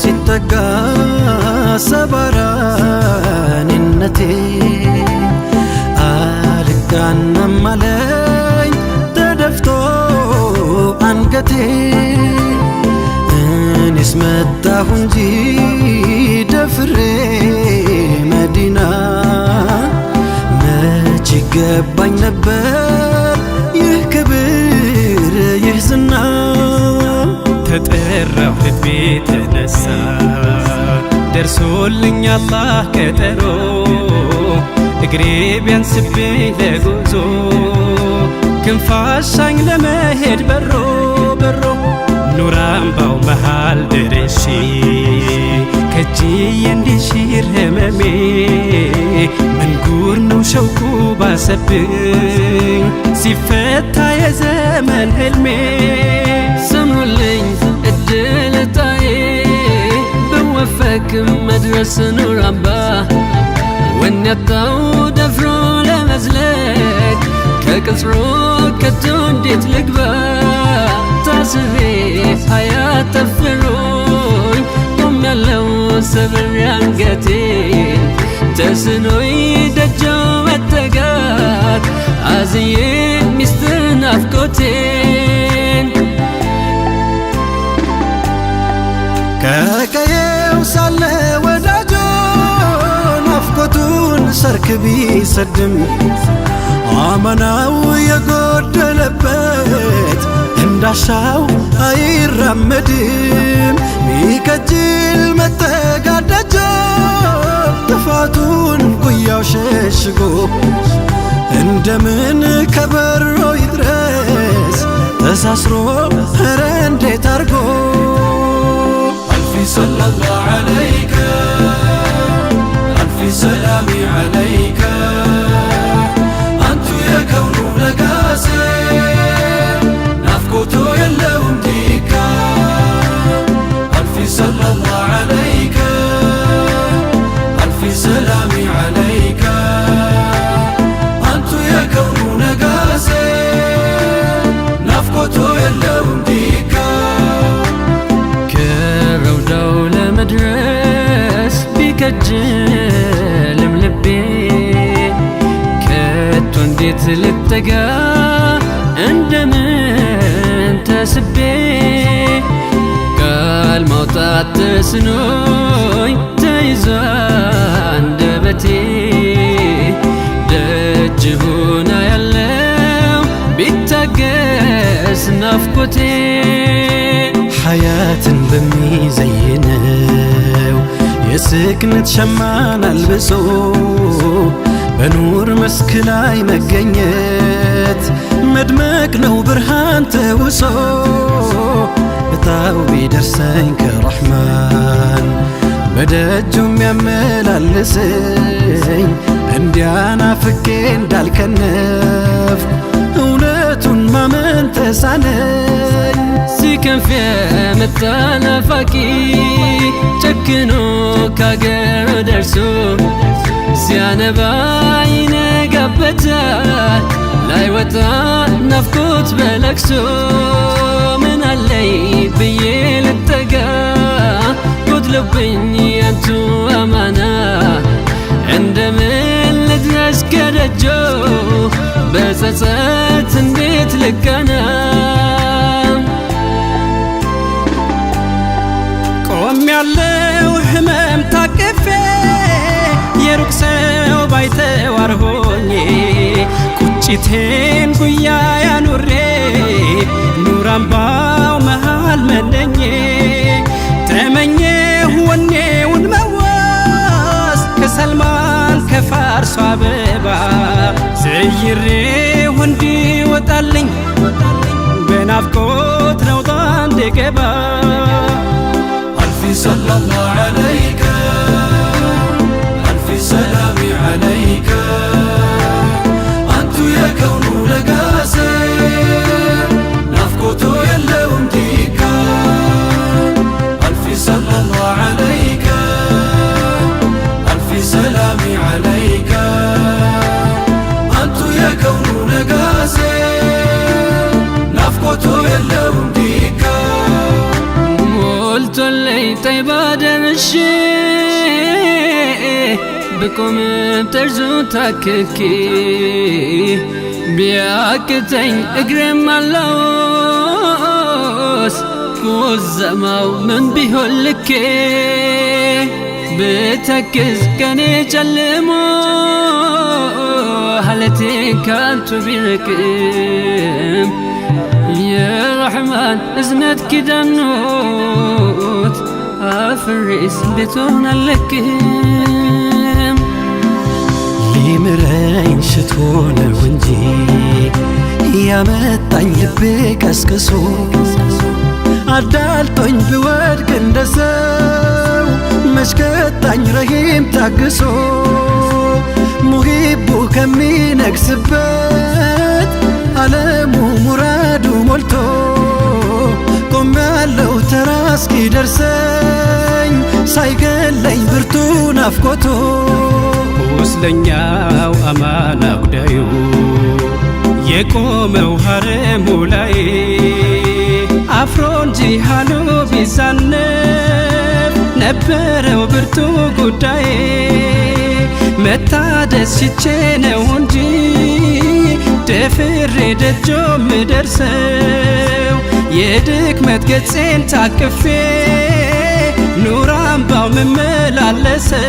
ሲጠጋ ሰባራንነቴ አልጋናም አለኝ ተደፍቶ አንገቴ እኔስ መጣሁ እንጂ ደፍሬ መዲና መች ይገባኝ ነበር ይህ ክብር ይህ ዝና ተጠራሁ ልቤ ተነሳ ደርሶልኝ አላህ ቀጠሮ እግሬ ቢያንስብኝ ለጉዞ ክንፋሻኝ ለመሄድ በሮ በሮ ኑር አምባው መሃል ደርሼ ከእጅዬ እንዲሽር ህመሜ ምን ጉር ነው ሸውቁ ባሰብኝ ሲፈታ የዘመን ህልሜ ስሙልኝ እድል ዕጣዬ ብወፈቅ መድረስ ኑር አምባ ወኔ ያጣው ደፍሮ ለመዝለቅ ከቅጽሩ ከቶ እንዴት ልግባ ታስሬ ሀያት ጠፍሮኝ ቆሜያለሁ ሰብሬ አንገቴን ተስኖኝ ደጃው መጠጋት አዝዬ ሚስጥር ናፍቆቴን ከቀየው ሳለ ወዳጆ ናፍቆቱን ሰርክ ቢሰድም አማናው የጎደለበት እንዳሻው አይራመድም ሚከጅል መጠጋደጃ ጥፋቱን ጉያው ሸሽጎ እንደምን ከበሮ ይድረስ ተሳስሮ ኧረ እንዴት አርጎ አልፊ ሰለላሁ ዐለይከ አልፊ ሰላሚ ዐለይከ አንቱ የከውኑ ነጋሴ ናፍቆቶ የለውም ዲካ አልፊ ሰለላሁ ዐለይከ አልፊ ሰላሚ ዐለይከ አንቱ የከውኑ ነጋሴ ናፍቆቶ የለውም ዲካ ከረውዳው ለመድረስ ቢከጅልም ልቤ ከቶ እንዴት ልጠጋ እንደምን ተስቤ ቃል ማውጣት ተስኖኝ ተይዞ አንደበቴ ደጅ ሆና ያለው ቢታገስ ናፍቆቴ ሐያትን በሚዘይነው የስክነት ሸማን አልብሶ በኑር መስክ ላይ መገኘት መድመቅ ነው ብርሃን ተውሶ እጣው ቢደርሰኝ ከረሕማን በደጁ የሚያመላልሰኝ እንዲያናፍቄ እንዳልከነፍ እውነቱን ማመን ተሳነኝ ሲከንፍ የመጣ ናፋቂ ጨክኖ ካገሩ ደርሶ ሲያነባ ይነጋበታል ላይወጣ ናፍቆት በለቅሶ ምን አለኝ ብዬ ልጠጋ ጎድሎብኝ ያንቱ አማና እንደምን ልድረስ ከደጆ በጸጸት እንዴት ልቀና ቆሜያለሁ ህመም ታቅፌ የሩቅ ሰው ባይተዋር ሆኜ ቁጭቴን ጉያ ያኑሬ ኑር አምባው መሃል መነኜ ተመኘሁ ወኔውን መዋስ ከሰልማን ከፋርሷ አበባ ዘይሬው እንዲወጣልኝ በናፍቆት ነውጣ እንድገባ አልፊ ሰለላሁ ዐለይከ አልፊ ሰላሚ ዐለይከ አንቱ የከውኑ ነጋሴ ናፍቆቶ የለውም ዲካ አልፊ ሰለላሁ ዐለይከ አልፊ ሰላሚ ዐለይከ አንቱ የከውኑ ነጋሴ ናፍቆቶ የለውም ዲካ ሞልቶልኝ ጠይባ ደርሼ ብቆም ጠርዙ ታክኬ ቢያቅተኝ እግሬም አላወስ ኩዘማው ምን ቢሆን ልኬ ብተክዝ ቀኔ ጨልሞ ሀለቴ ካንቱ ቢርቅም የረሕማን እዝነት ኪዳኖት አፍሬስ ቤቶን አለቅም ሊምረኝ ሽቶ ነው እንጂ ያመጣኝ ልቤ ቀስቅሶ አዳልጦኝ ብወድቅ እንደ ሰው መሽከጣኝ ረሂም ታግሶ ሙሂቡ ከሚነግስበት ዓለሙ ሙራዱ ሞልቶ ቆም ያለው ተራ እስኪደርሰኝ ሳይገለኝ ብርቱ ናፍቆቶ ቁስለኛው አማና ጉዳዩ የቆመው ሐረሙ ላይ አፍሮ እንጂ ሃሉ ቢዛነብ ነበረው ብርቱ ጉዳይ መታደስ ሽቼ ነው እንጂ ደፍሬ ደጆ ምደርሰው የድክመት ገጼን ታቅፌ ኑር አምባው ምመላለሰው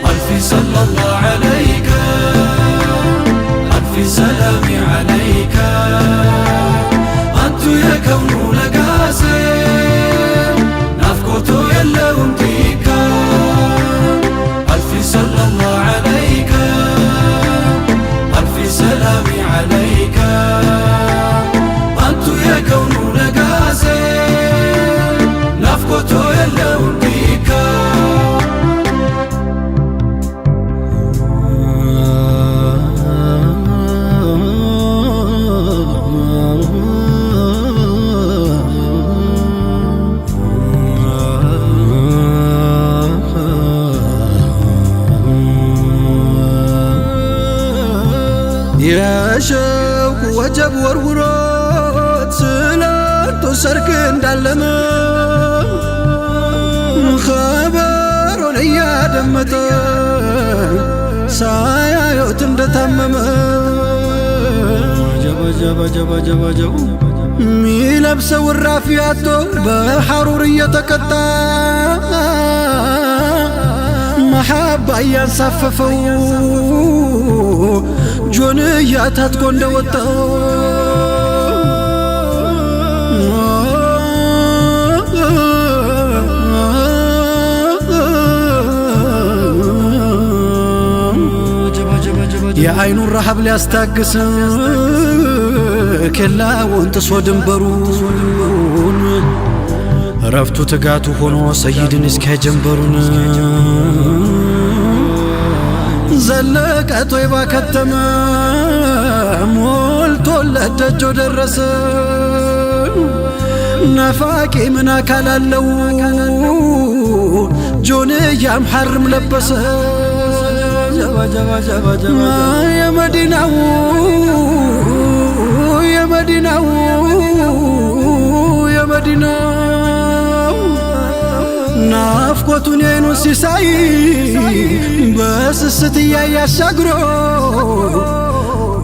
አልፊ ሰለላሁ ዐለይከ አልፊ ሰላሚ ዐለይከ አንቱ የከውኑ ለጋሴ ናፍቆቱ የለውም ዲካ አልፊ ሰለላሁ ዐለይከ አልፊ ሰላሚ ዐለይከ አንቱ የከውኑ ለጋሴ ናፍቆቱ የለውም ዲካ የሸውቁ ወጀብ ወርውሮት ስላንቱ ሰርክ እንዳለመ ኸበሩን እያደመጠ ሳያዩት እንደታመመ ጀበ ሚለብሰው ራፊ አጥቶ በሐሩር እየተቀጣ መሐባ እያንሳፈፈው ጆንያ ታጥቆ እንደወጣው የአይኑን ረሃብ ሊያስታግስ ኬላውን ጥሶ ድንበሩን ረፍቱ ትጋቱ ሆኖ ሰይድን እስከ ጀንበሩን ዘለቀ ጦይባ ከተመ ሞልቶለት ደጆ ደረሰ ናፋቂ ምን አካል አለው ጆንያም ሐርም ለበሰ የመዲናው የመዲናው የመዲናው ናፍቆቱን የአይኑን ሲሳይ በስስት እያየ አሻግሮ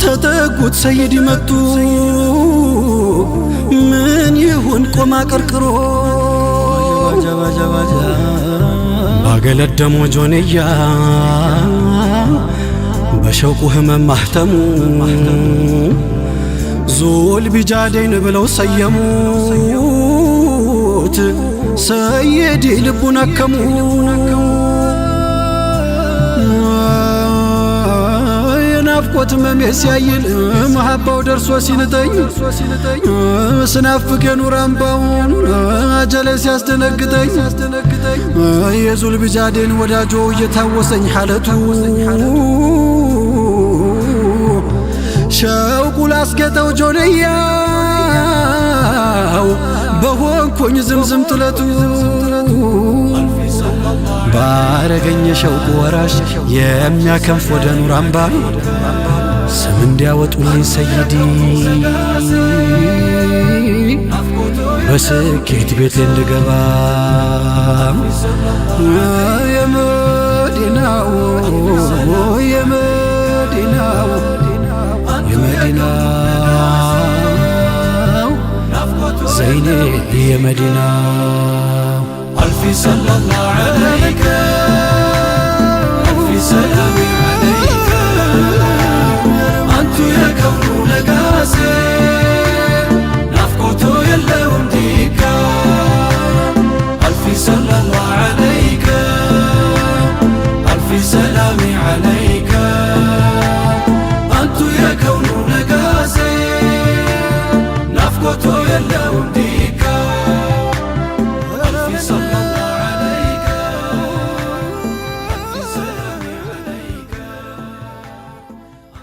ተጠጉት ሰይድ መጡ ምን ይሁን ቆማ ቀርቅሮ ባገለደሞ ጆንያ በሸውቁ ህመም ማህተሙ ዙል ቢጃዴን ብለው ሰየሙት ሰይድ ልቡን አከሙ የናፍቆት መሜ ሲያይል መሐባው ደርሶ ሲንጠኝ ስናፍቅ የኑር አምባውን አጀለ ሲያስደነግጠኝ የዙል ቢጃዴን ወዳጆ እየታወሰኝ ሐለቱ ሸውቁ ላስጌጠው ጆንያው በሆንኩኝ ዝምዝም ጥለቱ ባረገኝ ሸውቁ ወራሽ የሚያከንፍ ወደ ኑር አምባ ስም እንዲያወጡልኝ ሰይዲ በስኬት ቤት እንድገባ የመዲናው የመዲናው የመዲናው ዘይኔ የመዲናው ألف صلى الله عليك ألف سلام عليك أنت يا كون نقاسي نفقته يلهم ديكا ألف صلى الله عليك ألف سلام عليك أنت يا كون نقاسي نفقته يلهم ديكا